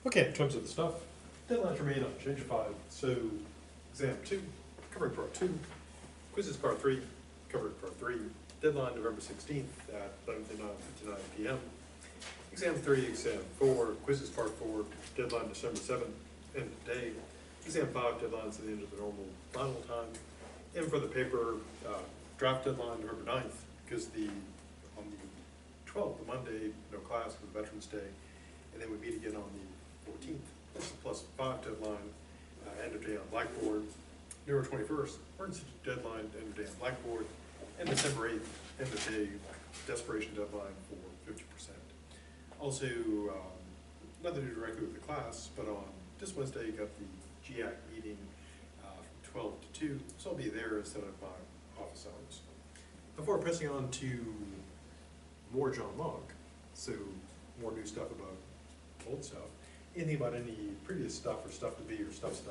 Okay, in terms of the stuff, deadlines remain unchanged. So exam 2, covering part 2, quizzes part 3, covering part 3, deadline November 16th at 11:59 p.m. Exam 3, exam 4, quizzes part 4, deadline December 7th, end of day. Exam 5, deadlines at the end of the normal final time. And for the paper, draft deadline November 9th, because on the 12th, the Monday, no class for the Veterans Day. And then we meet again on the 14th. This is +5 deadline, end of day on Blackboard. November 21st, emergency deadline, end of day on Blackboard. And December 8th, end of day, desperation deadline for 50%. Also, nothing to do directly with the class, but on this Wednesday, you got the GAC meeting from 12 to 2, so I'll be there instead of my office hours. Before pressing on to more John Locke, so more new stuff about old stuff, anything about any previous stuff or stuff to be or stuff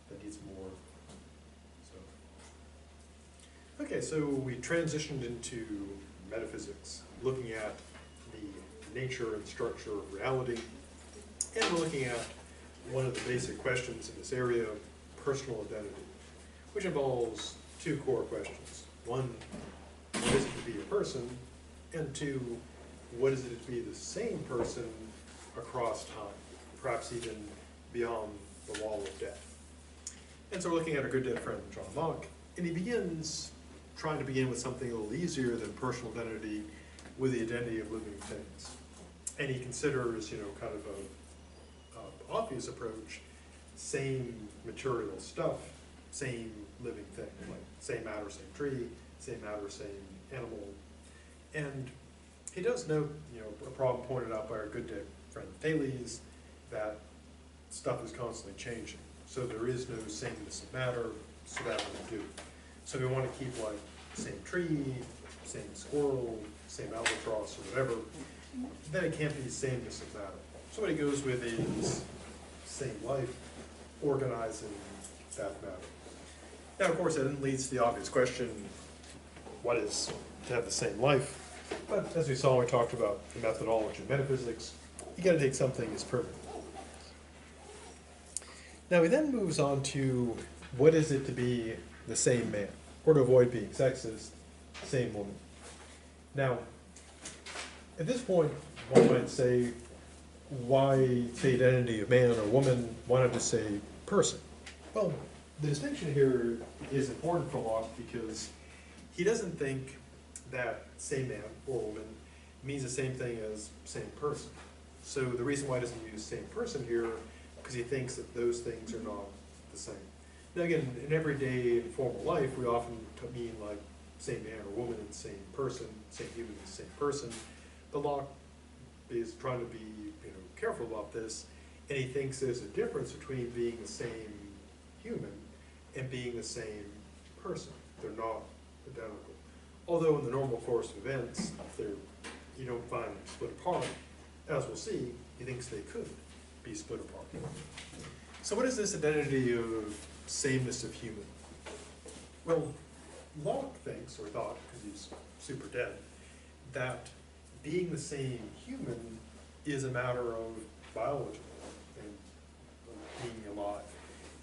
that needs more stuff. Okay, so we transitioned into metaphysics, looking at the nature and structure of reality, and we're looking at one of the basic questions in this area, personal identity, which involves two core questions. One, what is it to be a person? And two, what is it to be the same person across time, perhaps even beyond the wall of death? And so we're looking at our good dead friend John Locke, and he begins trying to begin with something a little easier than personal identity, with the identity of living things. And he considers, kind of a obvious approach, same material stuff, same living thing, like same matter, same tree, same matter, same animal. And he does note, a problem pointed out by our good dead friend Thales, that stuff is constantly changing. So there is no sameness of matter, so that wouldn't do. So we want to keep like same tree, same squirrel, same albatross, or whatever. Then it can't be sameness of matter. So what he goes with is same life, organizing that matter. Now, of course, that then leads to the obvious question, what is to have the same life? But as we saw when we talked about the methodology of metaphysics, you got to take something as permanent. Now he then moves on to what is it to be the same man, or to avoid being sexist, same woman. Now, at this point, one might say, why say identity of man or woman? Why not just say person? Well, the distinction here is important for Locke because he doesn't think that same man or woman means the same thing as same person. So the reason why he doesn't use same person here, because he thinks that those things are not the same. Now again, in everyday informal life, we often mean like same man or woman and same person, same human and same person. But Locke is trying to be careful about this, and he thinks there's a difference between being the same human and being the same person. They're not identical. Although in the normal course of events, you don't find them split apart. As we'll see, he thinks they could be split apart. So what is this identity of sameness of human? Well, Locke thinks, or thought, because he's super dead, that being the same human is a matter of biology and being alive.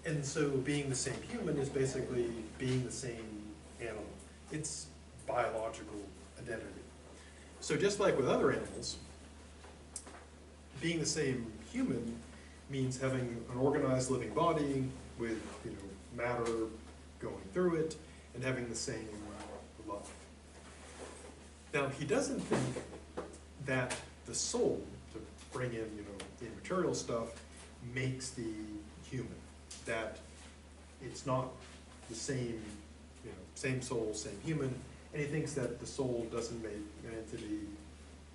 And so being the same human is basically being the same animal. It's biological identity. So just like with other animals, being the same human means having an organized living body with matter going through it and having the same life. Now he doesn't think that the soul, to bring in the immaterial stuff, makes the human. That it's not the same same soul, same human, and he thinks that the soul doesn't make an entity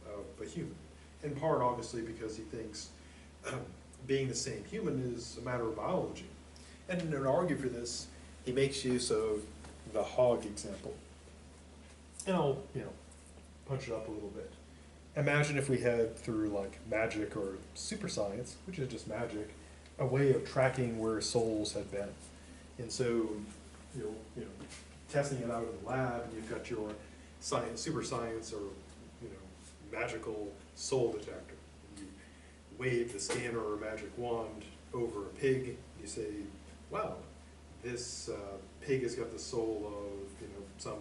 of a human. In part, obviously, because he thinks being the same human is a matter of biology. And in an argue for this, he makes use of the hog example. And I'll, punch it up a little bit. Imagine if we had, through like magic or super science, which is just magic, a way of tracking where souls had been. And so, testing it out in the lab, and you've got your science, super science, or magical soul detector. You wave the scanner or magic wand over a pig, you say, wow, this pig has got the soul of,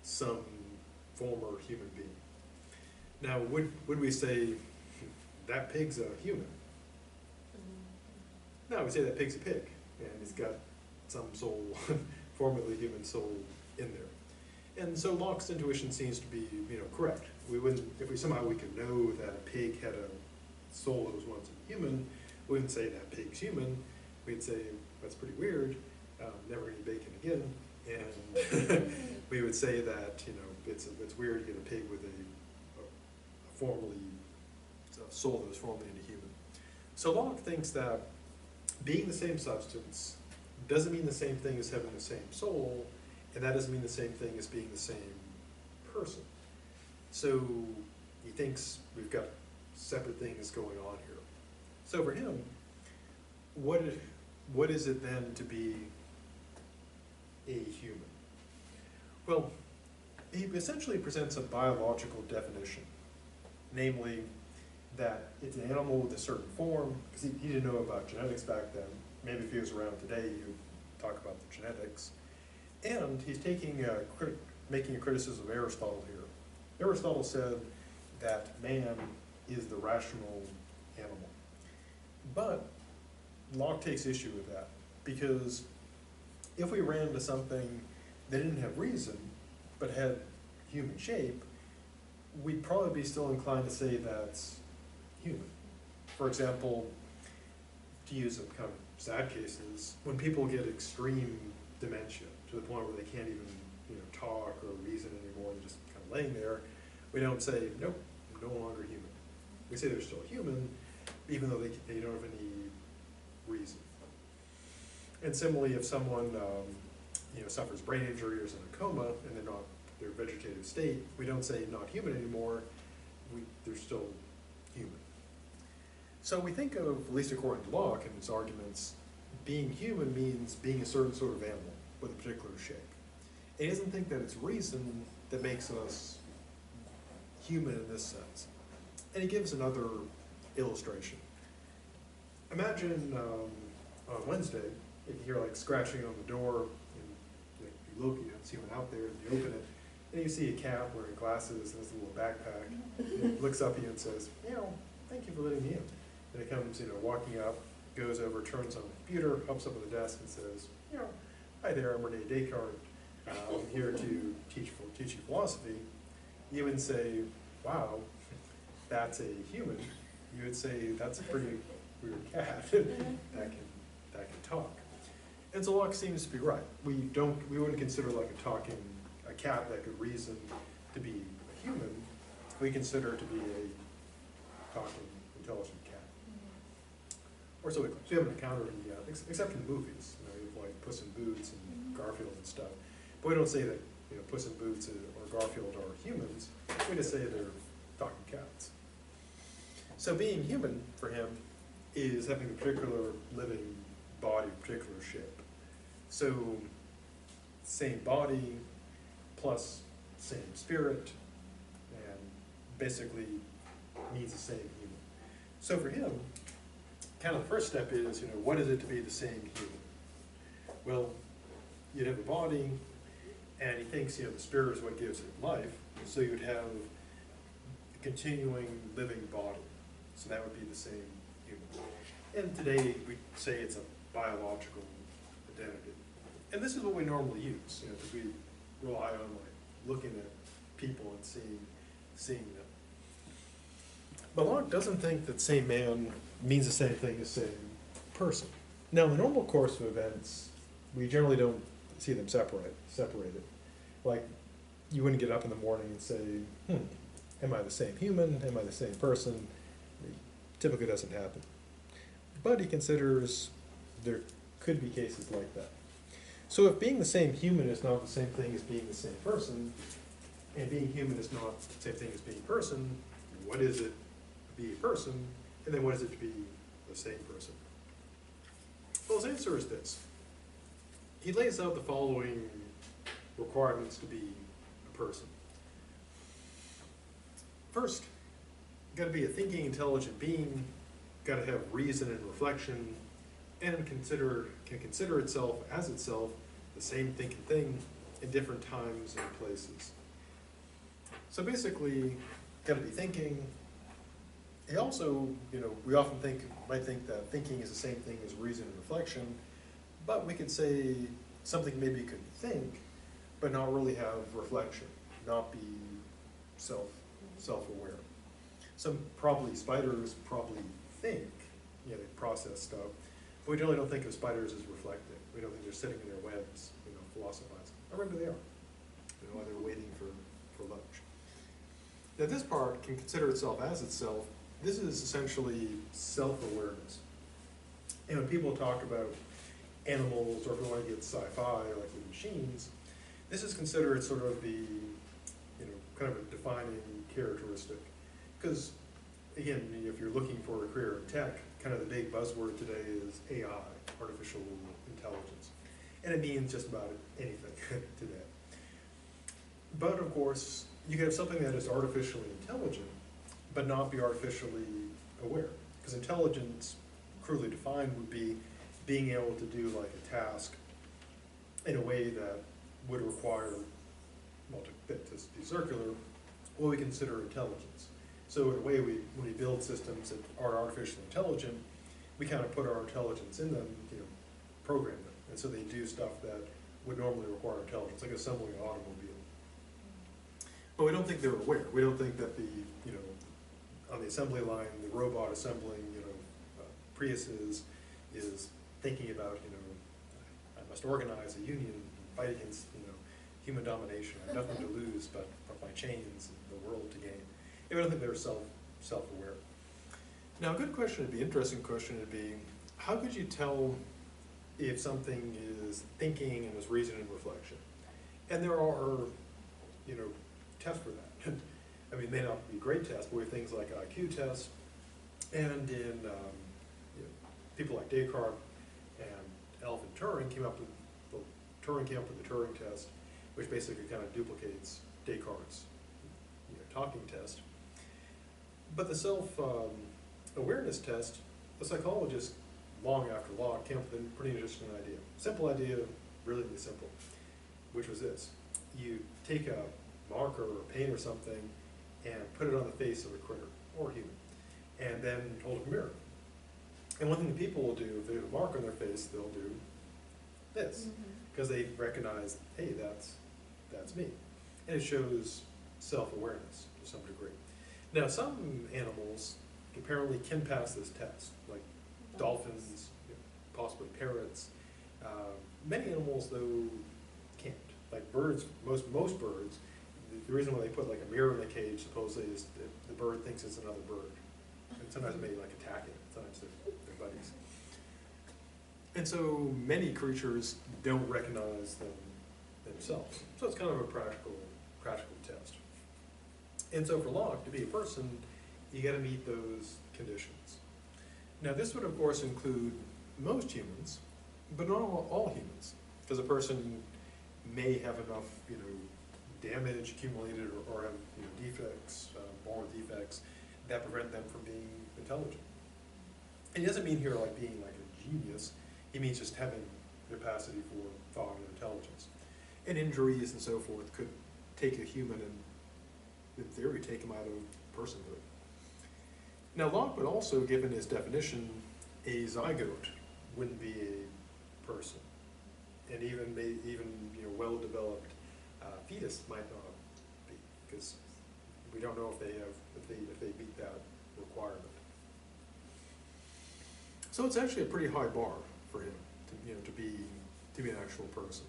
some former human being. Now, would we say that pig's a human? No, we say that pig's a pig, and it's got some soul, formerly human soul in there. And so Locke's intuition seems to be, correct. We wouldn't, if we somehow we could know that a pig had a soul that was once a human, we wouldn't say that pig's human. We'd say, that's pretty weird, never eat bacon again. And we would say that, it's weird to get a pig with a soul that was formerly into human. So Locke thinks that being the same substance doesn't mean the same thing as having the same soul, and that doesn't mean the same thing as being the same person. So he thinks we've got separate things going on here. So for him, what is it then to be a human? Well, he essentially presents a biological definition, namely that it's an animal with a certain form, because he didn't know about genetics back then. Maybe if he was around today, you'd talk about the genetics. And he's making a criticism of Aristotle here. Aristotle said that man is the rational animal. But Locke takes issue with that, because if we ran into something that didn't have reason, but had human shape, we'd probably be still inclined to say that's human. For example, to use some kind of sad cases, when people get extreme dementia to the point where they can't even talk or reason anymore, they're just kind of laying there, we don't say, nope, no longer human. We say they're still human, even though they don't have any reason. And similarly, if someone suffers brain injury or is in a coma and they're not their vegetative state, we don't say not human anymore, they're still human. So we think of, at least according to Locke and his arguments, being human means being a certain sort of animal with a particular shape. And he doesn't think that it's reason that makes us human in this sense. And he gives another illustration. Imagine on Wednesday, if you hear like scratching on the door, and you look, see one out there, and you open it, and you see a cat wearing glasses and this little backpack, and it looks up at you and says, thank you for letting me in. And it comes, walking up, goes over, turns on the computer, hops up on the desk and says, hi there, I'm Rene Descartes. I'm here to teach you philosophy. You wouldn't say, wow, that's a human. You would say, that's a pretty weird cat that can talk. And so Locke seems to be right. We wouldn't consider like a cat that could reason to be a human. We consider it to be a talking, intelligent cat. Or so we haven't encountered any yet, except in the movies. You have like Puss in Boots and Garfield and stuff. But we don't say that Puss in Boots or Garfield are humans. We just say they're talking cats. So being human for him is having a particular living body, particular shape. So same body plus same spirit, and basically means the same human. So for him, kind of the first step is, what is it to be the same human? Well, you'd have a body, and he thinks, the spirit is what gives it life, so you'd have a continuing living body. So that would be the same human. And today, we say it's a biological identity. And this is what we normally use, because we rely on looking at people and seeing them. But Locke doesn't think that same man means the same thing as same person. Now, in the normal course of events, we generally don't see them separated. Like, you wouldn't get up in the morning and say, am I the same human? Am I the same person? It typically doesn't happen. But he considers there could be cases like that. So if being the same human is not the same thing as being the same person, and being human is not the same thing as being person, what is it to be a person, and then what is it to be the same person? Well, his answer is this. He lays out the following requirements to be a person. First, got to be a thinking, intelligent being, got to have reason and reflection, and can consider itself as itself the same thinking thing in different times and places. So basically, got to be thinking. It also, we often might think that thinking is the same thing as reason and reflection, but we could say something maybe could think, but not really have reflection, not be self-aware. Spiders probably think, they process stuff, but we generally don't think of spiders as reflecting. We don't think they're sitting in their webs, philosophizing. Or maybe they are, while they're waiting for lunch. Now this part can consider itself as itself. This is essentially self-awareness. And when people talk about animals, or if we want to get sci-fi, like with machines, this is considered sort of the, kind of a defining characteristic. Because, again, if you're looking for a career in tech, kind of the big buzzword today is AI, artificial intelligence. And it means just about anything today. But of course, you can have something that is artificially intelligent, but not be artificially aware. Because intelligence, crudely defined, would be being able to do like a task in a way that would require, to be circular, what we consider intelligence. So in a way, when we build systems that are artificially intelligent, we kind of put our intelligence in them, program them. And so they do stuff that would normally require intelligence, like assembling an automobile. But we don't think they're aware. We don't think that on the assembly line, the robot assembling, Priuses is thinking about, I must organize a union and fight against, human domination. I have nothing to lose but my chains and the world to gain. We don't think they're self-aware. Now, a good question would be, interesting question would be, how could you tell if something is thinking and is reason and reflection? And there are, tests for that. I mean, it may not be great tests, but we have things like IQ tests, and in people like Descartes and Alvin Turing came up with the Turing test, which basically kind of duplicates Descartes' talking test. But the self-awareness test, the psychologist, long after Locke, came up with a pretty interesting idea. Simple idea, really simple, which was this. You take a marker or paint or something and put it on the face of a critter or human, and then hold a mirror. And one thing that people will do, if they have a mark on their face, they'll do this, because they recognize, hey, that's me. And it shows self-awareness to some degree. Now, some animals apparently can pass this test, like dolphins, possibly parrots. Many animals, though, can't. Like birds, most birds, the reason why they put like a mirror in the cage, supposedly, is that the bird thinks it's another bird. And sometimes it may like attack it, sometimes they're buddies. And so many creatures don't recognize themselves. So it's kind of a practical test. And so for Locke, to be a person, you got to meet those conditions. Now this would of course include most humans, but not all humans, because a person may have enough, damage accumulated or have defects, moral defects, that prevent them from being intelligent. And he doesn't mean here like being like a genius. He means just having the capacity for thought and intelligence. And injuries and so forth could take a human and, in theory, take him out of personhood. Now Locke would also, given his definition, a zygote wouldn't be a person, and even well-developed fetus might not be, because we don't know if they meet that requirement. So it's actually a pretty high bar for him to be an actual person.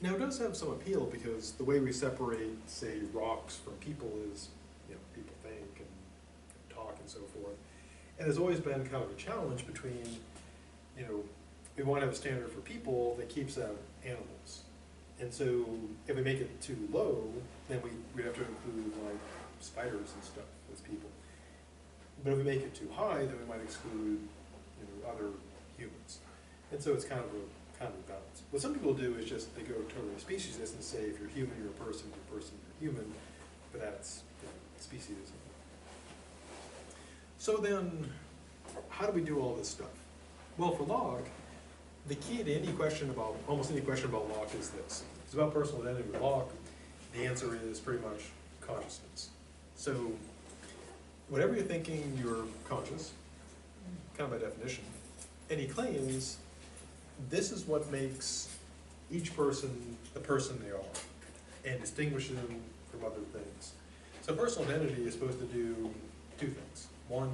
Now it does have some appeal, because the way we separate, say, rocks from people is, people think and talk and so forth. And there's always been kind of a challenge between, we want to have a standard for people that keeps out animals. And so if we make it too low, then we'd have to include like spiders and stuff as people. But if we make it too high, then we might exclude other humans. And so it's kind of a balance. What some people do is just they go totally speciesist and say if you're human, you're a person, you're human, but that's speciesism. So then, how do we do all this stuff? Well, for Locke, the key to any question about, almost any question about Locke is this. It's about personal identity with Locke. The answer is pretty much consciousness. So, whatever you're thinking, you're conscious, kind of by definition. And he claims this is what makes each person the person they are and distinguishes them from other things. So personal identity is supposed to do two things. One,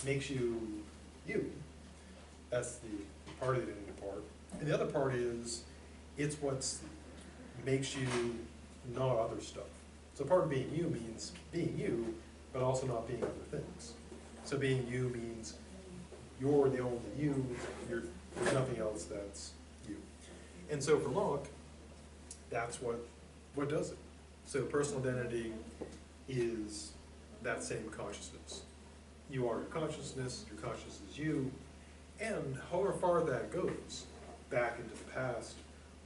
makes you you. That's the part of the identity part. And the other part is, it's what makes you not other stuff. So part of being you means being you, but also not being other things. So being you means you're the only you, there's nothing else that's you. And so for Locke, that's what does it. So personal identity is that same consciousness. You are your consciousness is you, and however far that goes, back into the past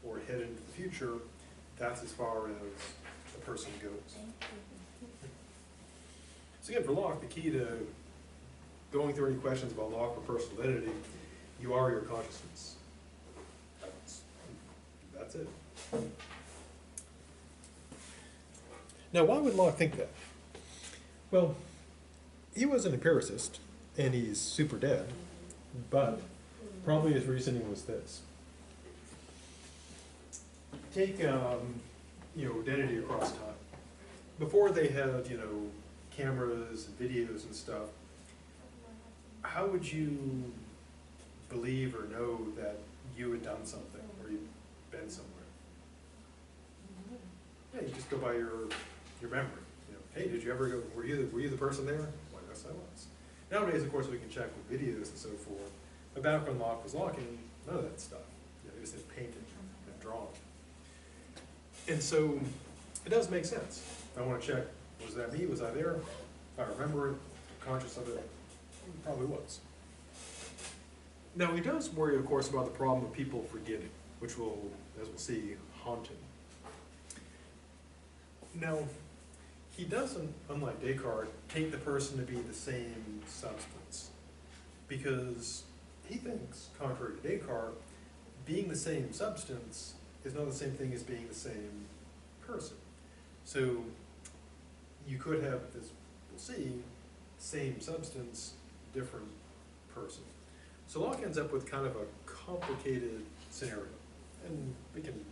or ahead into the future, that's as far as a person goes. So again, for Locke, the key to going through any questions about Locke or personal identity, you are your consciousness. That's it. Now, why would Locke think that? Well, he was an empiricist, and he's super dead, but probably his reasoning was this. Take, identity across time. Before they had, cameras and videos and stuff, how would you believe or know that you had done something or you'd been somewhere? Yeah, you just go by your memory. Hey, did you ever go? Were you the person there? Well, yes, I was. Nowadays, of course, we can check with videos and so forth. But back when Locke was locking, none of that stuff. It was just painted and drawn. And so it does make sense. I want to check, was that me? Was I there? If I remember it, conscious of it, probably was. Now he does worry, of course, about the problem of people forgetting, which will, as we'll see, haunt him. Now, he doesn't, unlike Descartes, take the person to be the same substance, because he thinks, contrary to Descartes, being the same substance is not the same thing as being the same person. So you could have, as we'll see, same substance, different person. So Locke ends up with kind of a complicated scenario, and we can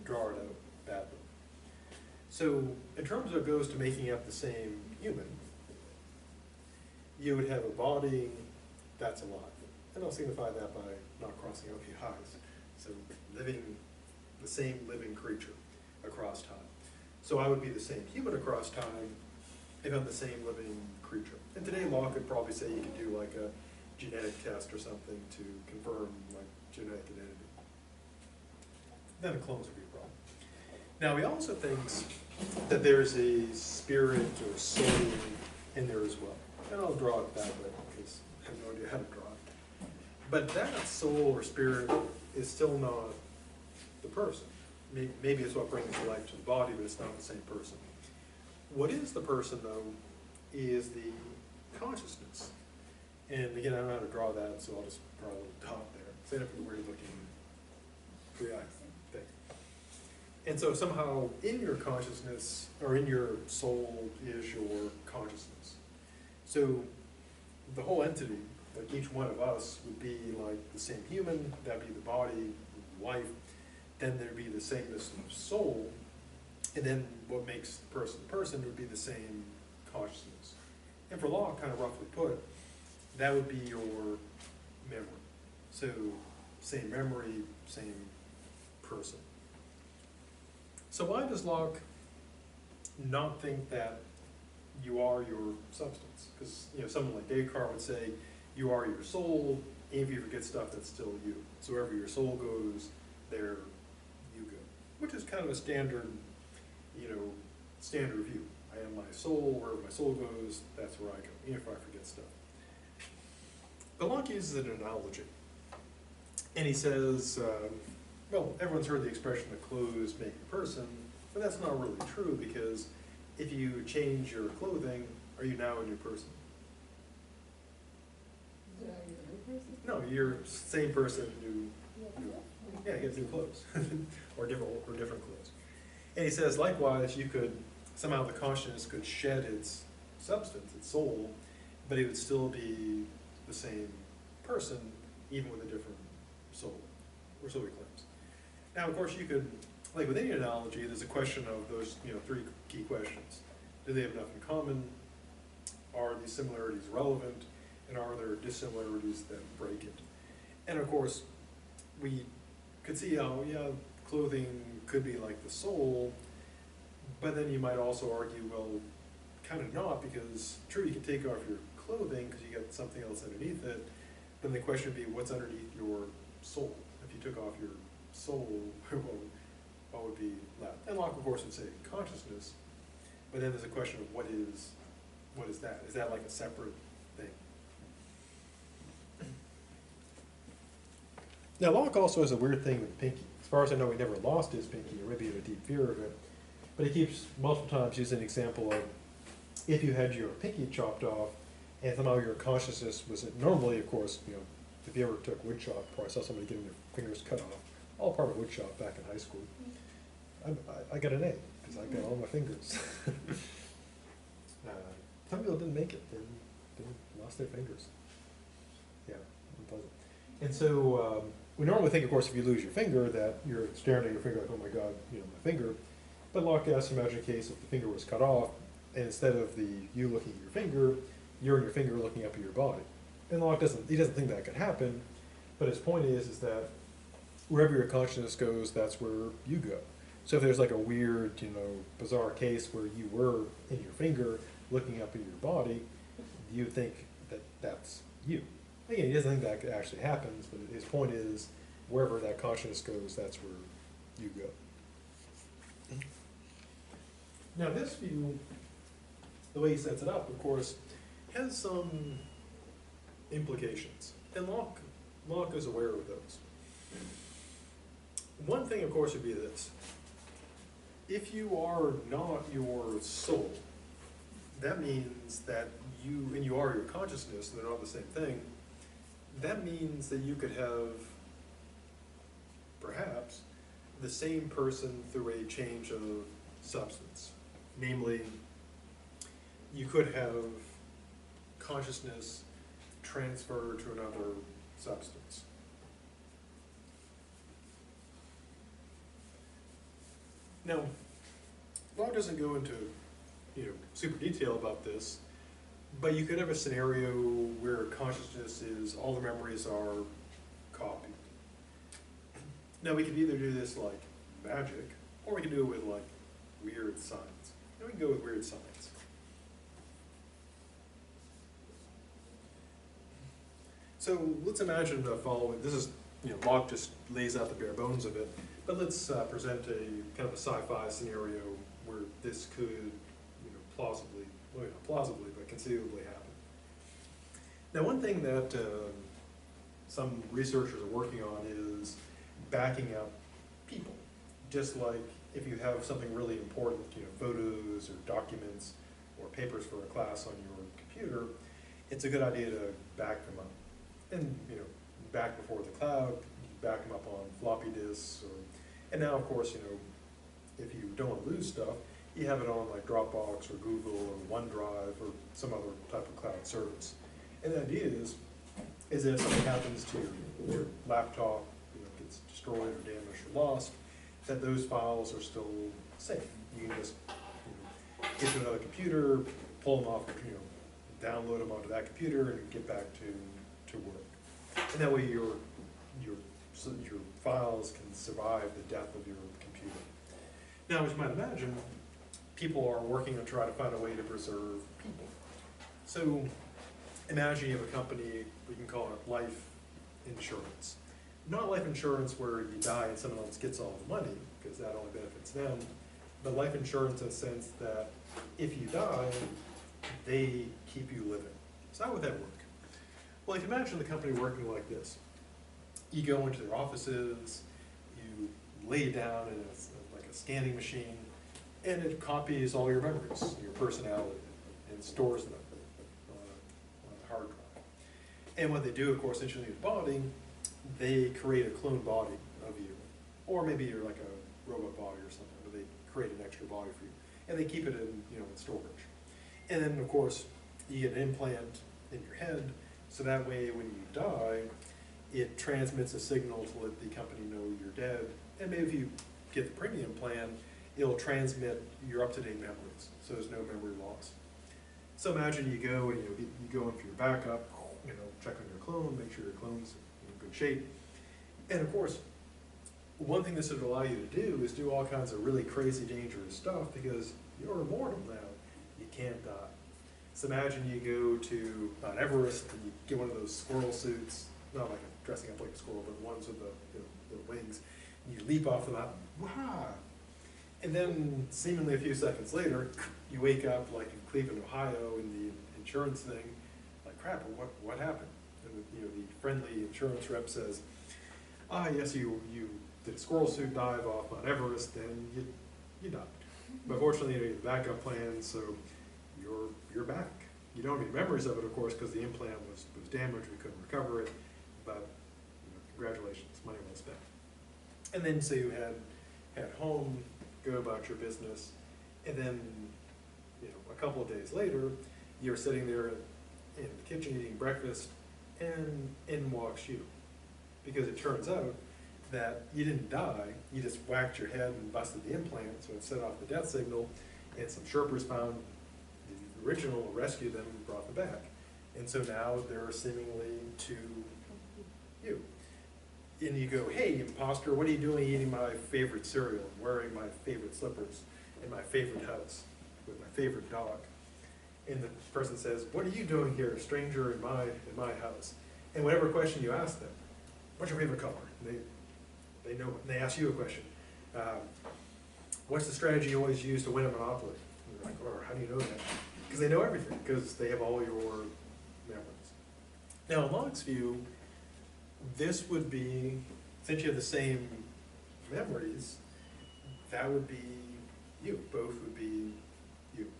draw it out badly. So in terms of it goes to making up the same human, you would have a body that's alive. And I'll signify that by not crossing out the eyes. So the same living creature across time. So I would be the same human across time if I'm the same living creature. And today Locke could probably say you could do like a genetic test or something to confirm like genetic identity. Then a clones would be a problem. Now he also thinks that there's a spirit or soul in there as well. And I'll draw it that way because I have no idea how to draw it. But that soul or spirit is still not the person. Maybe it's what brings life to the body, but it's not the same person. What is the person, though, is the consciousness. And again, I don't know how to draw that, so I'll just draw a little dot there. Stand up for the weird looking three-eyed thing. And so somehow in your consciousness, or in your soul, is your consciousness. So the whole entity, like each one of us, would be like the same human, that'd be the body, life. Then there'd be the sameness of soul, and then what makes the person would be the same consciousness. And for Locke, kind of roughly put, that would be your memory. So same memory, same person. So why does Locke not think that you are your substance? Because someone like Descartes would say you are your soul, and if you forget stuff, that's still you. So wherever your soul goes, there you go. Which is kind of a standard, standard view. I am my soul, wherever my soul goes, that's where I go, even if I forget stuff. But Locke uses an analogy. And he says, well, everyone's heard the expression that clothes make a person, but that's not really true because if you change your clothing, are you now a new person? No, you're same person yeah, gets new clothes, or different clothes. And he says, likewise, you could, somehow the consciousness could shed its substance, its soul, but it would still be the same person, even with a different soul, or so he claims. Now, of course, you could, like with any analogy, there's a question of those, three key questions. Do they have enough in common? Are these similarities relevant? And are there dissimilarities that break it? And of course, we could see how, yeah, clothing could be like the soul, but then you might also argue, well, kind of not, because true, you can take off your clothing because you got something else underneath it, then the question would be, what's underneath your soul? If you took off your soul, what would be left? And Locke, of course, would say consciousness, but then there's a question of what is that? Is that like a separate thing? Now, Locke also has a weird thing with pinky. As far as I know, he never lost his pinky, or maybe he had a deep fear of it. But he keeps multiple times using an example of if you had your pinky chopped off, and somehow your consciousness was normally, of course, if you ever took wood shop, or I saw somebody getting their fingers cut off, all part of wood shop back in high school. I got an A because I got all my fingers. Some people didn't make it; they lost their fingers. Yeah, unpleasant. And so we normally think, of course, if you lose your finger, that you're staring at your finger like, oh my God, my finger. But Locke asks, imagine a case if the finger was cut off, and instead of you looking at your finger, you're and your finger looking up at your body. And Locke doesn't think that could happen, but his point is that wherever your consciousness goes, that's where you go. So if there's like a weird, bizarre case where you were in your finger looking up at your body, you think that that's you. Again, he doesn't think that actually happens, but his point is wherever that consciousness goes, that's where you go. Now this view, the way he sets it up, of course, has some implications, and Locke is aware of those. One thing, of course, would be this. If you are not your soul, that means that you are your consciousness, they're not the same thing. That means that you could have, perhaps, the same person through a change of substance. Namely, you could have consciousness transferred to another substance. Now, Locke doesn't go into super detail about this, but you could have a scenario where consciousness is, all the memories are copied. Now we could either do this like magic, or we could do it with like weird science. And we can go with weird science. So let's imagine the following. This is, Locke just lays out the bare bones of it, but let's present a kind of a sci-fi scenario where this could, plausibly, well, not plausibly, but conceivably happen. Now, one thing that some researchers are working on is backing up people. Just like if you have something really important, photos or documents or papers for a class on your computer, it's a good idea to back them up. And, back before the cloud, you back them up on floppy disks, and now, of course, if you don't want to lose stuff, you have it on like Dropbox or Google or OneDrive or some other type of cloud service. And the idea is that if something happens to your laptop, gets destroyed or damaged or lost, that those files are still safe. You can just get to another computer, pull them off, download them onto that computer, and get back to work. And that way your files can survive the death of your computer. Now, as you might imagine, people are working to try to find a way to preserve people. So imagine you have a company, we can call it life insurance. Not life insurance where you die and someone else gets all the money, because that only benefits them, but life insurance in the sense that if you die, they keep you living. So how would that work? Well, you can imagine the company working like this. You go into their offices, you lay down in like a scanning machine, and it copies all your memories, your personality, and stores them on a hard drive. And what they do, of course, initially in the body, they create a clone body of you. Or maybe you're like a robot body or something, but they create an extra body for you. And they keep it in, in storage. And then, of course, you get an implant in your head, so that way when you die, it transmits a signal to let the company know you're dead. And maybe if you get the premium plan, it'll transmit your up-to-date memories, so there's no memory loss. So imagine you go and you go in for your backup, check on your clone, make sure your clone's in good shape. And of course, one thing this would allow you to do is do all kinds of really crazy, dangerous stuff because you're immortal now. You can't die. So imagine you go to Mount Everest and you get one of those squirrel suits, not like dressing up like a squirrel, but ones with the wings. And you leap off the mountain, wow! And then seemingly a few seconds later, you wake up like in Cleveland, Ohio, in the insurance thing, like crap, what happened? And the friendly insurance rep says, yes, you did a squirrel suit dive off Mount Everest, and you died. But fortunately, you have a backup plan, so you're back. You don't have any memories of it, of course, because the implant was damaged, we couldn't recover it, but congratulations, money well spent. And then so you had home, go about your business, and then a couple of days later, you're sitting there in the kitchen eating breakfast, and in walks you. Because it turns out that you didn't die, you just whacked your head and busted the implant, so it set off the death signal, and some Sherpers found the original, rescued them, and brought them back. And so now they're seemingly to you. And you go, hey, imposter, what are you doing eating my favorite cereal, and wearing my favorite slippers, in my favorite house, with my favorite dog? And the person says, what are you doing here, stranger in my house? And whatever question you ask them, what's your favorite color? And they know, and they ask you a question. What's the strategy you always use to win a Monopoly? And you're like, oh, how do you know that? Because they know everything, because they have all your memories. Now, in Locke's view, this would be, since you have the same memories, that would be you. Both would be you.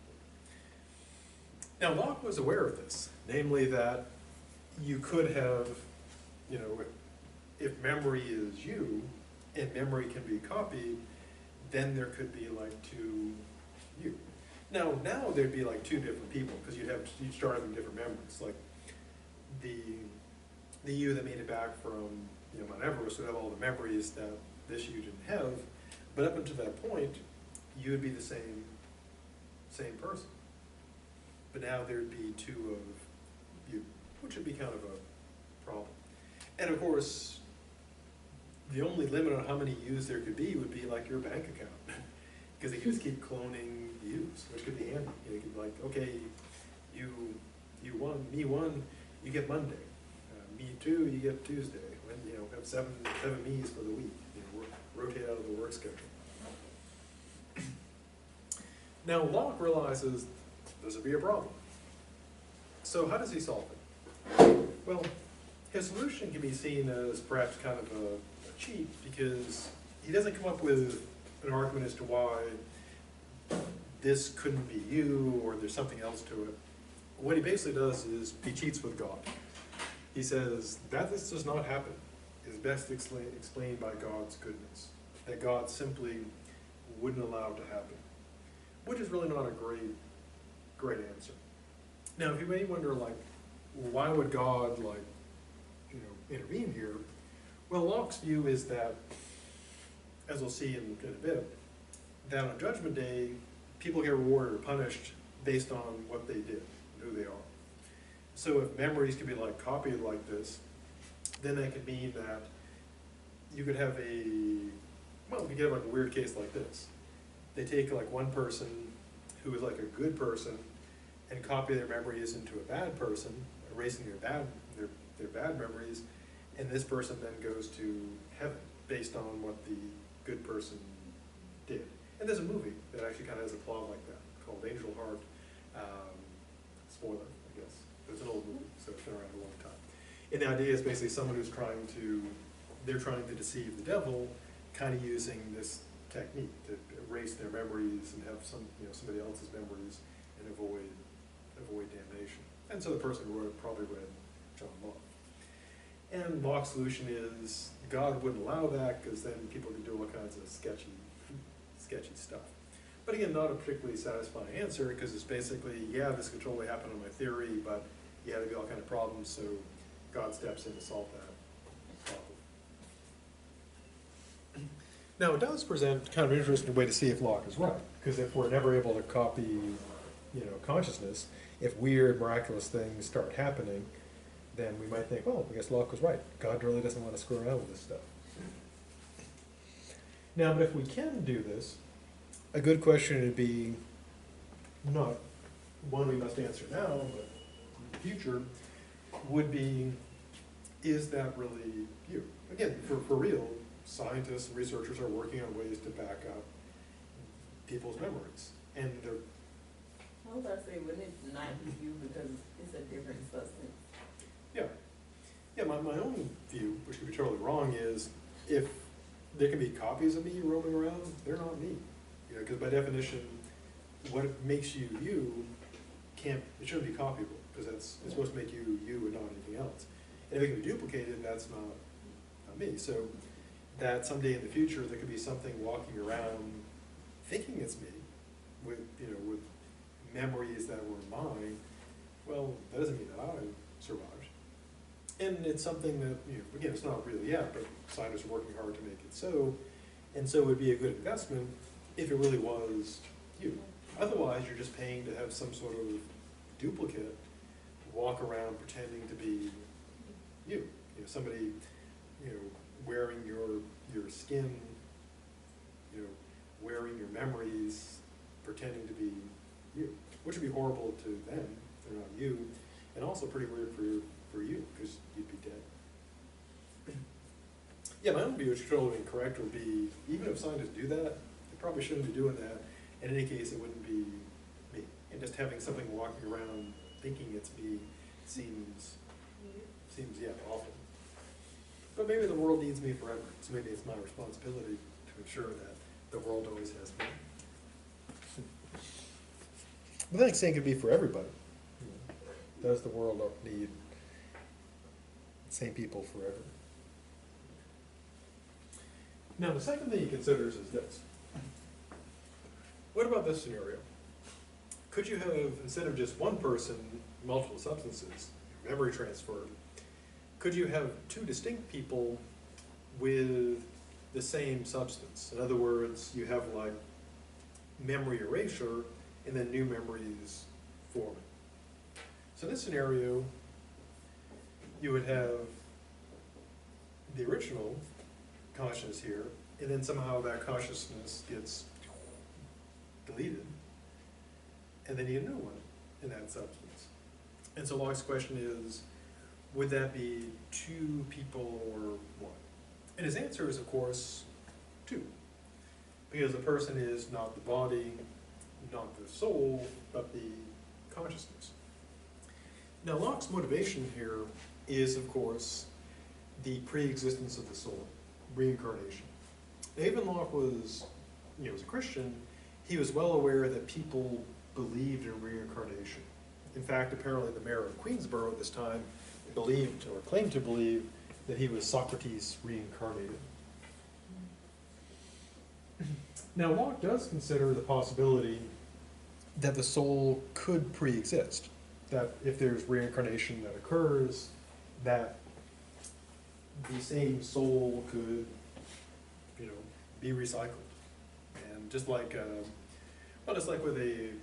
Now, Locke was aware of this, namely that you could have, if memory is you, and memory can be copied, then there could be like two you. Now there'd be like two different people, because you'd start having different memories. Like the you that made it back from Mount Everest would have all the memories that this you didn't have, but up until that point, you would be the same person. But now there'd be two of you, which would be kind of a problem. And of course, the only limit on how many yous there could be would be like your bank account, because they could just keep cloning yous, which could be handy. You could be like, okay, you won, me one, you get Monday. Me two, you get Tuesday. When have seven me's for the week. Rotate out of the work schedule. Now Locke realizes this would be a problem. So how does he solve it? Well, his solution can be seen as perhaps kind of a cheat, because he doesn't come up with an argument as to why this couldn't be you or there's something else to it. What he basically does is he cheats with God. He says that this does not happen is best explained by God's goodness, that God simply wouldn't allow it to happen, which is really not a great answer. Now, if you may wonder, like, why would God, intervene here? Well, Locke's view is that, as we'll see in a bit, that on Judgment Day, people get rewarded or punished based on what they did, and who they are. So if memories can be copied like this, then that could mean that you could have you could have a weird case like this. They take one person who is a good person and copy their memories into a bad person, erasing their bad memories, and this person then goes to heaven based on what the good person did. And there's a movie that actually kind of has a plot like that called Angel Heart. Spoiler, I guess. It's an old movie, so it's been around a long time. And the idea is basically someone who's trying to deceive the devil, kind of using this technique to erase their memories and have somebody else's memories and avoid damnation. And so the person who wrote it probably read John Locke. And Locke's solution is God wouldn't allow that because then people could do all kinds of sketchy stuff. But again, not a particularly satisfying answer because it's basically, yeah, this could totally happen on my theory, but yeah, there'd be all kind of problems, so God steps in to solve that problem. Now, it does present kind of an interesting way to see if Locke is right, because if we're never able to copy, consciousness, if weird, miraculous things start happening, then we might think, well, I guess Locke was right. God really doesn't want to screw around with this stuff. Now, but if we can do this, a good question would be, not one we must answer now, but in the future, would be, is that really you? Again, for real, scientists and researchers are working on ways to back up people's memories. And they're... I was about to say, wouldn't it not be you because it's a different substance? Yeah. Yeah, my own view, which could be totally wrong, is if there can be copies of me roaming around, they're not me. Because by definition, what makes you you it shouldn't be copyable, because it's supposed to make you and not anything else. And if it can be duplicated, that's not me. So that someday in the future, there could be something walking around thinking it's me, with memories that were mine. Well, that doesn't mean that I survived. And it's something that, again, it's not really yet, but scientists are working hard to make it so. And so it would be a good investment if it really was you. Otherwise, you're just paying to have some sort of duplicate walk around pretending to be you. Somebody, wearing your skin, wearing your memories, pretending to be you, which would be horrible to them if they're not you, and also pretty weird for you, because you'd be dead. Yeah, my own view, which is totally incorrect, would be, even if scientists do that, they probably shouldn't be doing that. In any case, it wouldn't be me. And just having something walking around thinking it's me seems awful. But maybe the world needs me forever, so maybe it's my responsibility to ensure that the world always has me. But then saying could be for everybody. Does the world need the same people forever? Now, the second thing he considers is this. What about this scenario? Could you have, instead of just one person, multiple substances, memory transfer, could you have two distinct people with the same substance? In other words, you have like memory erasure and then new memories forming. So in this scenario, you would have the original consciousness here, and then somehow that consciousness gets deleted, and then you get a new one in that substance. And so Locke's question is, would that be two people or one? And his answer is, of course, two. Because the person is not the body, not the soul, but the consciousness. Now Locke's motivation here is, of course, the pre-existence of the soul, reincarnation. Now, even Locke was, was a Christian, he was well aware that people believed in reincarnation. In fact, apparently the mayor of Queensborough at this time believed, or claimed to believe, that he was Socrates reincarnated. Now Locke does consider the possibility that the soul could pre-exist, that if there's reincarnation that occurs, that the same soul could, be recycled. And just like, just like with you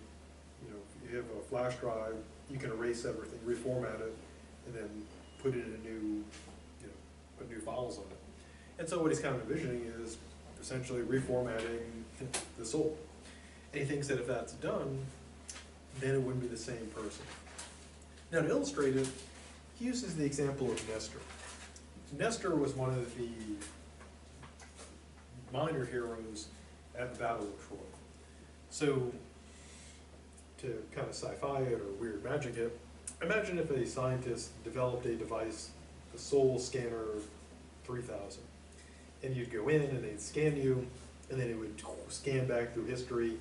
have a flash drive, you can erase everything, reformat it, and then put it in a new, put new files on it. And so what he's kind of envisioning is essentially reformatting the soul. And he thinks that if that's done, then it wouldn't be the same person. Now to illustrate it, he uses the example of Nestor. Nestor was one of the minor heroes at the Battle of Troy. So, to kind of sci-fi it or weird magic it, imagine if a scientist developed a device, the Soul Scanner 3000. And you'd go in and they'd scan you, and then it would scan back through history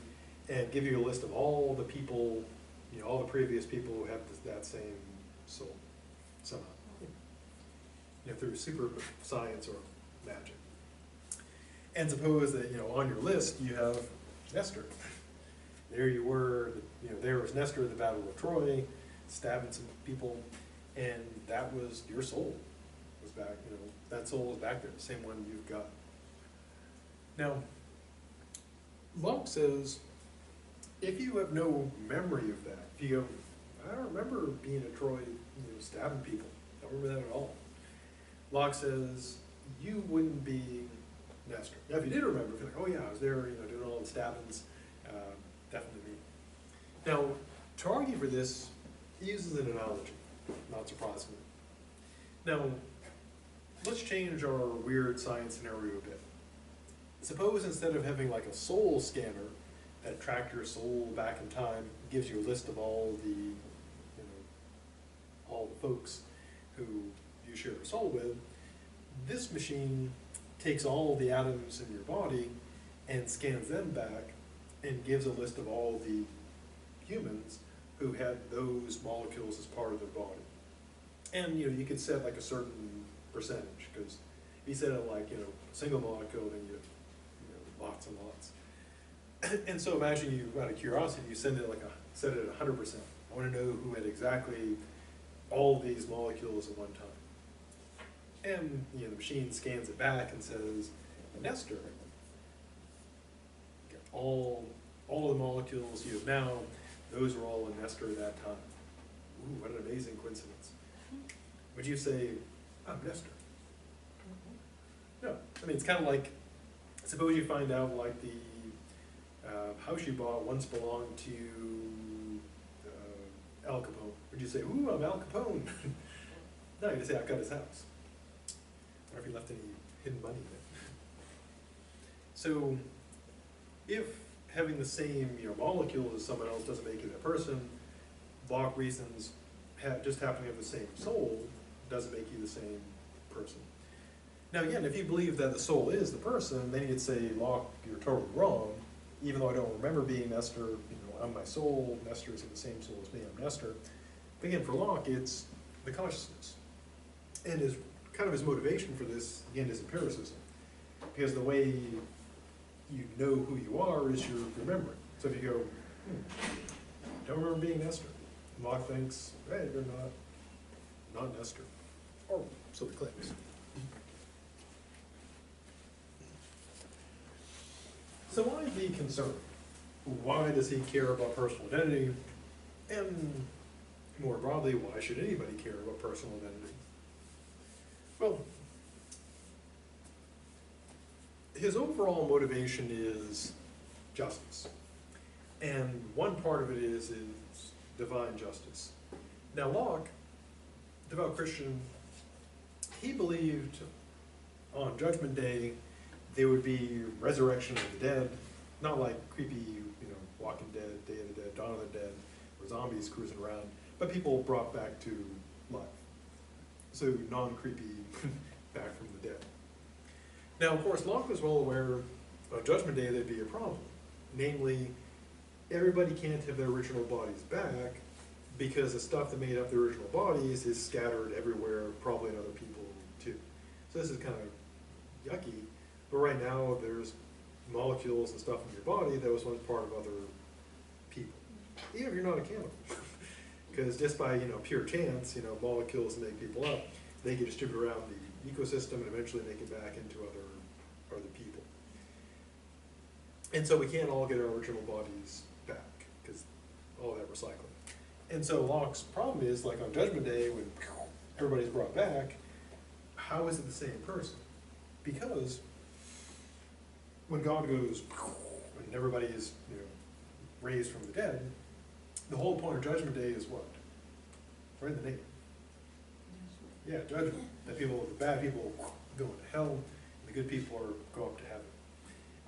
and give you a list of all the people, all the previous people who had that same soul somehow. through super science or magic. And suppose that, on your list, you have Nestor. There you were, there was Nestor at the Battle of Troy, stabbing some people, and that was your soul was back, that soul was back there, the same one you've got. Now, Locke says, if you have no memory of that, if you go, I don't remember being at Troy, stabbing people, I don't remember that at all. Locke says, you wouldn't be Nestor. Now, if you did remember, if you're like, oh yeah, I was there, doing all the stabbings, definitely me. Now, to argue for this, he uses an analogy, not surprisingly. Now, let's change our weird science scenario a bit. Suppose instead of having like a soul scanner that tracks your soul back in time, gives you a list of all the, all the folks who you share a soul with, this machine takes all the atoms in your body and scans them back and gives a list of all the humans who had those molecules as part of their body. And you could set like a certain percentage, because if you set it like a single molecule, then you lots and lots. And so imagine you, out of curiosity, you set it at 100%. I want to know who had exactly all these molecules at one time. And the machine scans it back and says, Nestor, all the molecules you have now, those were all in Nestor at that time. Ooh, what an amazing coincidence. Would you say, I'm Nestor? No. I mean, it's kind of like, suppose you find out like the house you bought once belonged to Al Capone. Would you say, ooh, I'm Al Capone? No, you just say, I've got his house. Or if he left any hidden money in it. So, if having the same molecule as someone else doesn't make you that person, Locke reasons just happening to have the same soul doesn't make you the same person. Now again, if you believe that the soul is the person, then you'd say, Locke, you're totally wrong. Even though I don't remember being Nestor, I'm my soul, Nestor is in the same soul as me, I'm Nestor. But again, for Locke, it's the consciousness. And his motivation for this, again, is empiricism. Because the way you know who you are is your memory. So if you go, don't remember being Nestor, Locke thinks, hey, you're not Nestor. Or so he claims. So why the concern? Why does he care about personal identity? And more broadly, why should anybody care about personal identity? Well, his overall motivation is justice. And one part of it is divine justice. Now Locke, devout Christian, he believed on Judgment Day there would be resurrection of the dead, not like creepy, Walking Dead, Day of the Dead, Dawn of the Dead, or zombies cruising around, but people brought back to life. So non-creepy, back from the dead. Now, of course, Locke was well aware on Judgment Day there'd be a problem. Namely, everybody can't have their original bodies back because the stuff that made up the original bodies is scattered everywhere, probably in other people too. So this is kind of yucky, but right now there's molecules and stuff in your body that was once part of other people, even if you're not a cannibal. Because just by pure chance, molecules that make people up, they get distributed around the ecosystem and eventually make it back into other people. And so we can't all get our original bodies back because all that recycling. And so Locke's problem is, like on Judgment Day, when everybody's brought back, how is it the same person? Because when God goes, and everybody is raised from the dead, the whole point of Judgment Day is what? Right in the name. Yeah, judgment. The bad people go into hell, and the good people go up to heaven.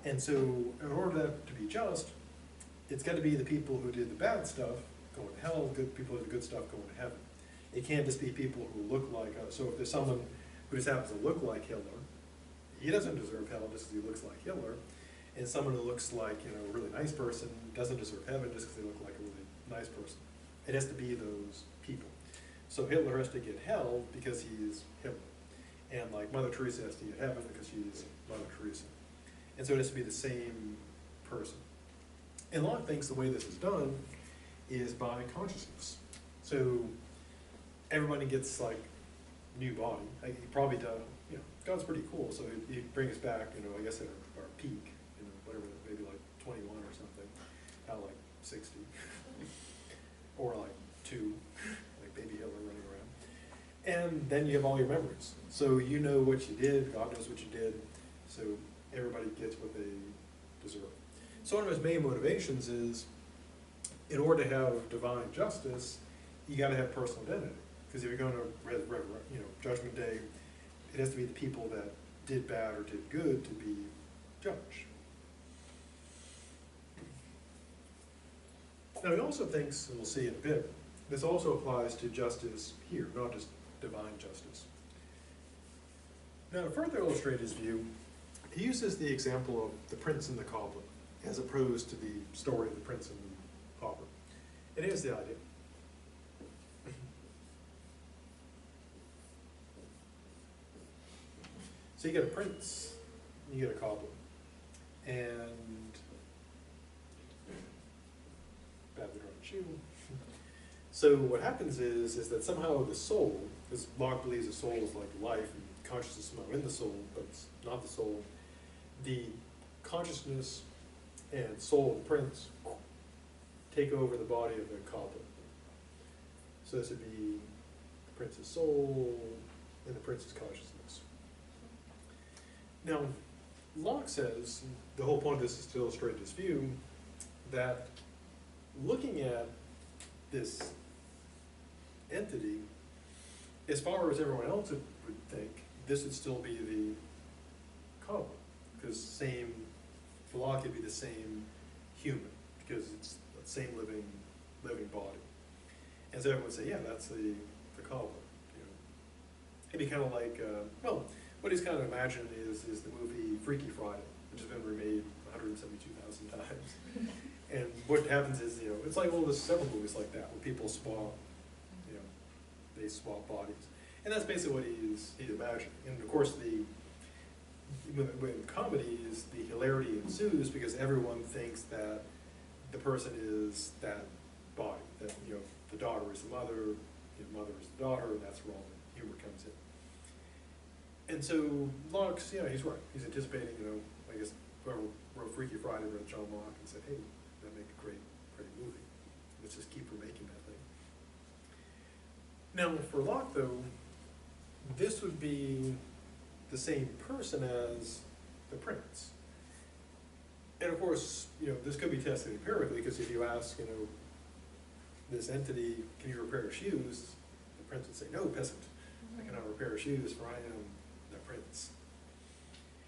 And so, in order for that to be just, it's got to be the people who did the bad stuff going to hell, the good people who did the good stuff going to heaven. It can't just be people who look like us. So if there's someone who just happens to look like Hitler, he doesn't deserve hell just because he looks like Hitler. And someone who looks like a really nice person doesn't deserve heaven just because they look like a really nice person. It has to be those people. So Hitler has to get hell because he is Hitler. And like Mother Teresa has to get heaven because she's Mother Teresa. And so it has to be the same person. And Locke thinks the way this is done is by consciousness. So everybody gets like new body. Like, he probably does, you know, God's pretty cool, so he brings us back, you know, I guess at our peak, you know, whatever, maybe like 21 or something, out like 60. Or like 2, like baby Hitler running around. And then you have all your memories. So you know what you did, God knows what you did, so everybody gets what they deserve. So one of his main motivations is, in order to have divine justice, you gotta have personal identity. Because if you're going to, Judgment Day, it has to be the people that did bad or did good to be judged. Now he also thinks, and we'll see in a bit, this also applies to justice here, not just divine justice. Now to further illustrate his view, he uses the example of the prince and the cobbler, as opposed to the story of the prince and the pauper. And here's the idea. So you get a prince, you get a cobbler, and badly drawn shoe. So what happens is that somehow the soul, because Locke believes the soul is like life and consciousness somehow in the soul, but it's not the soul. The consciousness and soul of the prince take over the body of the cobbler. So this would be the prince's soul and the prince's consciousness. Now, Locke says, the whole point of this is to illustrate this view, that looking at this entity, as far as everyone else would think, this would still be the cobbler, because for Locke it'd be the same human, because it's the same living body. And so everyone would say, yeah, that's the cobbler. You know, it'd be kind of like, what he's kind of imagined is the movie Freaky Friday, which has been remade 172,000 times. And what happens is, it's like, well, there's several movies like that where people swap, they swap bodies. And that's basically what he's imagining. And of course, when comedy is, the hilarity ensues because everyone thinks that the person is that body, that, the daughter is the mother, the mother is the daughter, and that's where all the humor comes in. And so Locke's, he's right. He's anticipating, I guess whoever wrote Freaky Friday read John Locke and said, hey, that'd make a great movie. Let's just keep remaking that thing. Now for Locke though, this would be the same person as the prince. And of course, this could be tested empirically, because if you ask, this entity, can you repair shoes? The prince would say, no, peasant, I cannot repair shoes, for I am the prince.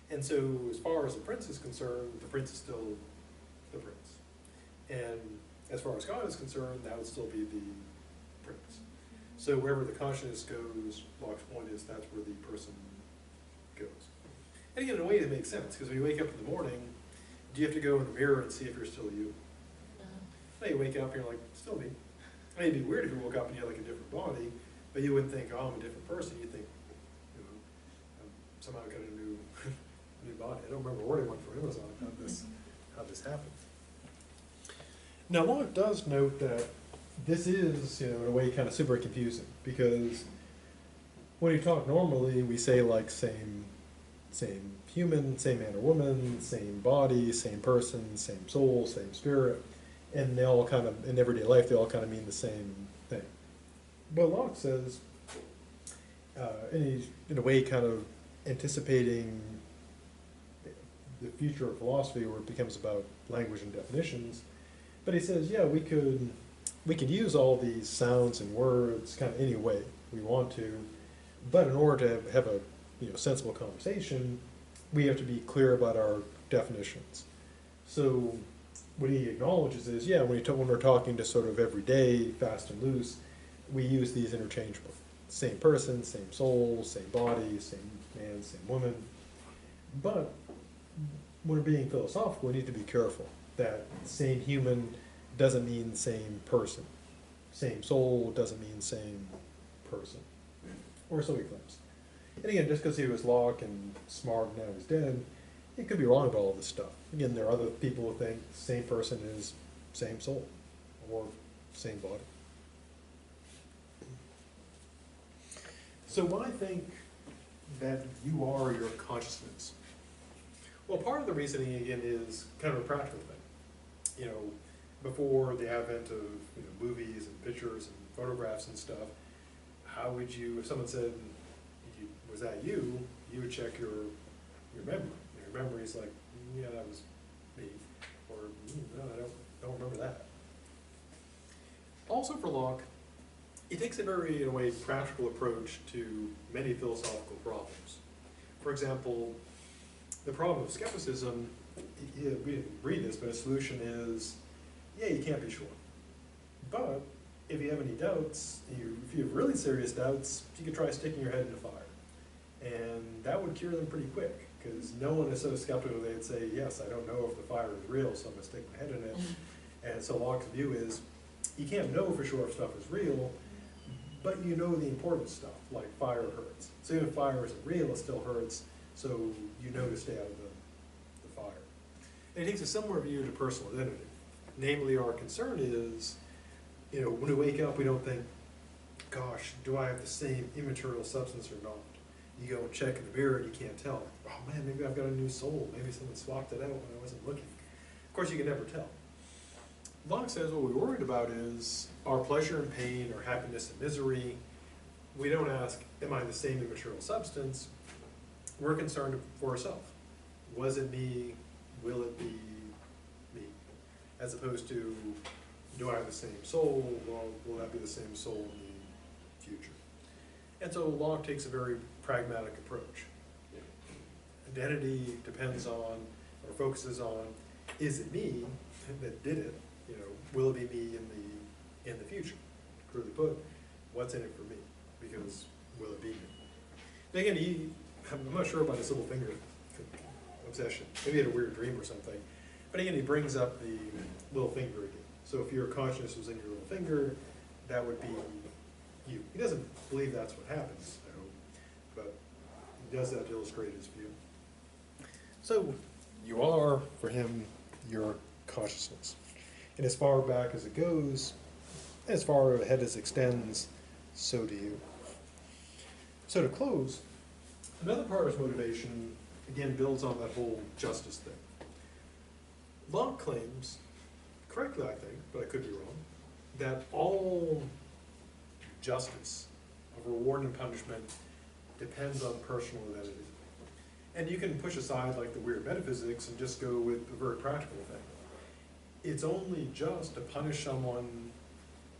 And so as far as the prince is concerned, the prince is still the prince. And as far as God is concerned, that would still be the prince. So wherever the consciousness goes, Locke's point is that's where the person goes. And again, in a way it makes sense, because when you wake up in the morning, do you have to go in the mirror and see if you're still you? No, you wake up and you're like, still me. I mean, it'd be weird if you woke up and you had like a different body, but you wouldn't think, oh, I'm a different person. You'd think, somehow I got a new body. I don't remember ordering one for Amazon, how this happened. Now, Locke does note that this is, in a way, kind of super confusing, because when you talk normally, we say like same human, same man or woman, same body, same person, same soul, same spirit, and they all kind of, in everyday life, they all kind of mean the same thing. But Locke says, and he's in a way kind of anticipating the future of philosophy, where it becomes about language and definitions, but he says, yeah, we could use all these sounds and words kind of any way we want to, but in order to have a sensible conversation, we have to be clear about our definitions. So what he acknowledges is, yeah, when we're talking to sort of everyday, fast and loose, we use these interchangeably. Same person, same soul, same body, same man, same woman. But when we're being philosophical, we need to be careful that same human doesn't mean same person. Same soul doesn't mean same person. Or so he claims. And again, just because he was Locke and smart and now he's dead, he could be wrong about all this stuff. Again, there are other people who think same person is same soul or same body. So why think that you are your consciousness? Well, part of the reasoning, again, is kind of a practical thing. You know, before the advent of movies and pictures and photographs and stuff, how would you, if someone said, was that you would check your memory. Your memory's like, yeah, that was me. Or, no, I don't remember that. Also for Locke, he takes a very, in a way, practical approach to many philosophical problems. For example, the problem of skepticism, we didn't read this, but a solution is, yeah, you can't be sure. But if you have any doubts, if you have really serious doubts, you could try sticking your head in the fire. And that would cure them pretty quick, because no one is so skeptical they'd say, yes, I don't know if the fire is real, so I'm going to stick my head in it. And so Locke's view is, you can't know for sure if stuff is real, but you know the important stuff, like fire hurts. So even if fire isn't real, it still hurts, so you know to stay out of the fire. And it takes a similar view to personal identity. Namely, our concern is, when we wake up, we don't think, gosh, do I have the same immaterial substance or not? You go and check in the mirror and you can't tell. Oh man, maybe I've got a new soul. Maybe someone swapped it out when I wasn't looking. Of course, you can never tell. Locke says what we're worried about is our pleasure and pain, our happiness and misery. We don't ask, am I the same immaterial substance? We're concerned for ourselves. Was it me? Will it be me? As opposed to, do I have the same soul? Well, will that be the same soul in the future? And so Locke takes a very pragmatic approach. Identity depends on, or focuses on, is it me that did it? Will it be me in the future? Crudely put, what's in it for me? Because will it be me? And again, I'm not sure about his little finger obsession. Maybe he had a weird dream or something. But again, he brings up the little finger again. So if your consciousness was in your little finger, that would be you. He doesn't believe that's what happens, I hope, but he does that to illustrate his view. So you are, for him, your consciousness. And as far back as it goes, as far ahead as it extends, so do you. So to close, another part of his motivation, again, builds on that whole justice thing. Locke claims, correctly I think, but I could be wrong, that all justice of reward and punishment depends on personal identity. And you can push aside like the weird metaphysics and just go with a very practical thing. It's only just to punish someone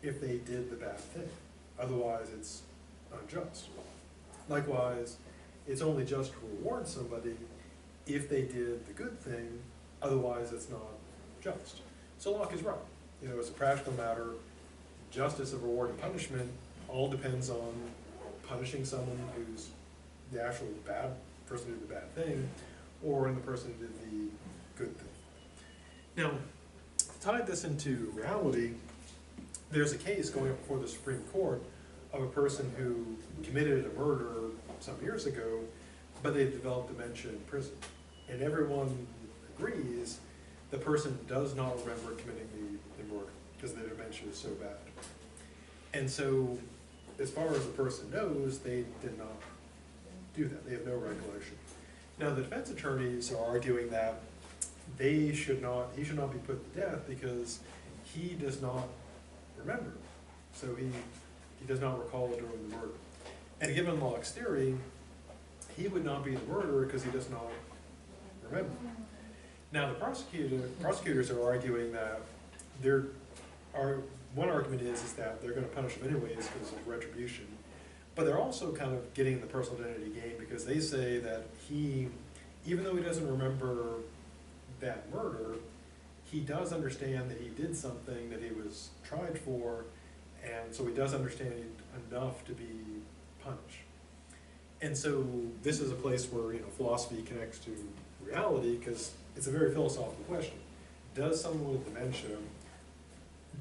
if they did the bad thing. Otherwise, it's unjust. Likewise, it's only just to reward somebody if they did the good thing. Otherwise, it's not just. So Locke is right. As a practical matter, justice of reward and punishment all depends on punishing someone who's the actual bad person who did the bad thing, or in the person who did the good thing. Now, to tie this into reality, there's a case going up before the Supreme Court of a person who committed a murder some years ago, but they developed dementia in prison. And everyone agrees the person does not remember committing the murder because the dementia is so bad. And so, as far as the person knows, they did not do that. They have no recollection. Now, the defense attorneys are arguing that he should not be put to death because he does not remember. So he does not recall during the murder. And given Locke's theory, he would not be the murderer because he does not remember. Now the prosecutors are arguing that one argument is that they're going to punish him anyways because of retribution, but they're also kind of getting in the personal identity game because they say that even though he doesn't remember that murder, he does understand that he did something that he was tried for, and so he does understand enough to be punished. And so this is a place where philosophy connects to reality because it's a very philosophical question. Does someone with dementia,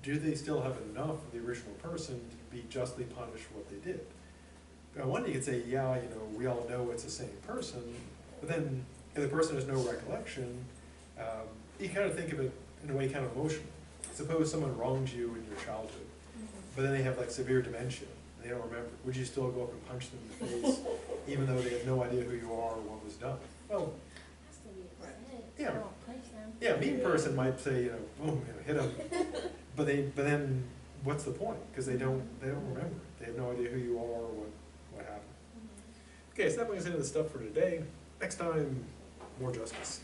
do they still have enough of the original person to be justly punished for what they did? on one you could say, yeah, you know, we all know it's the same person, but then if the person has no recollection, you kind of think of it in a way kind of emotional. Suppose someone wronged you in your childhood, but then they have like severe dementia, and they don't remember. Would you still go up and punch them in the face, even though they have no idea who you are or what was done? Well, yeah, yeah, a mean person might say, you know, boom, you know, hit them, but then what's the point? Because they don't remember. They have no idea who you are or what happened. Okay, so that brings us into the stuff for today. Next time, more justice.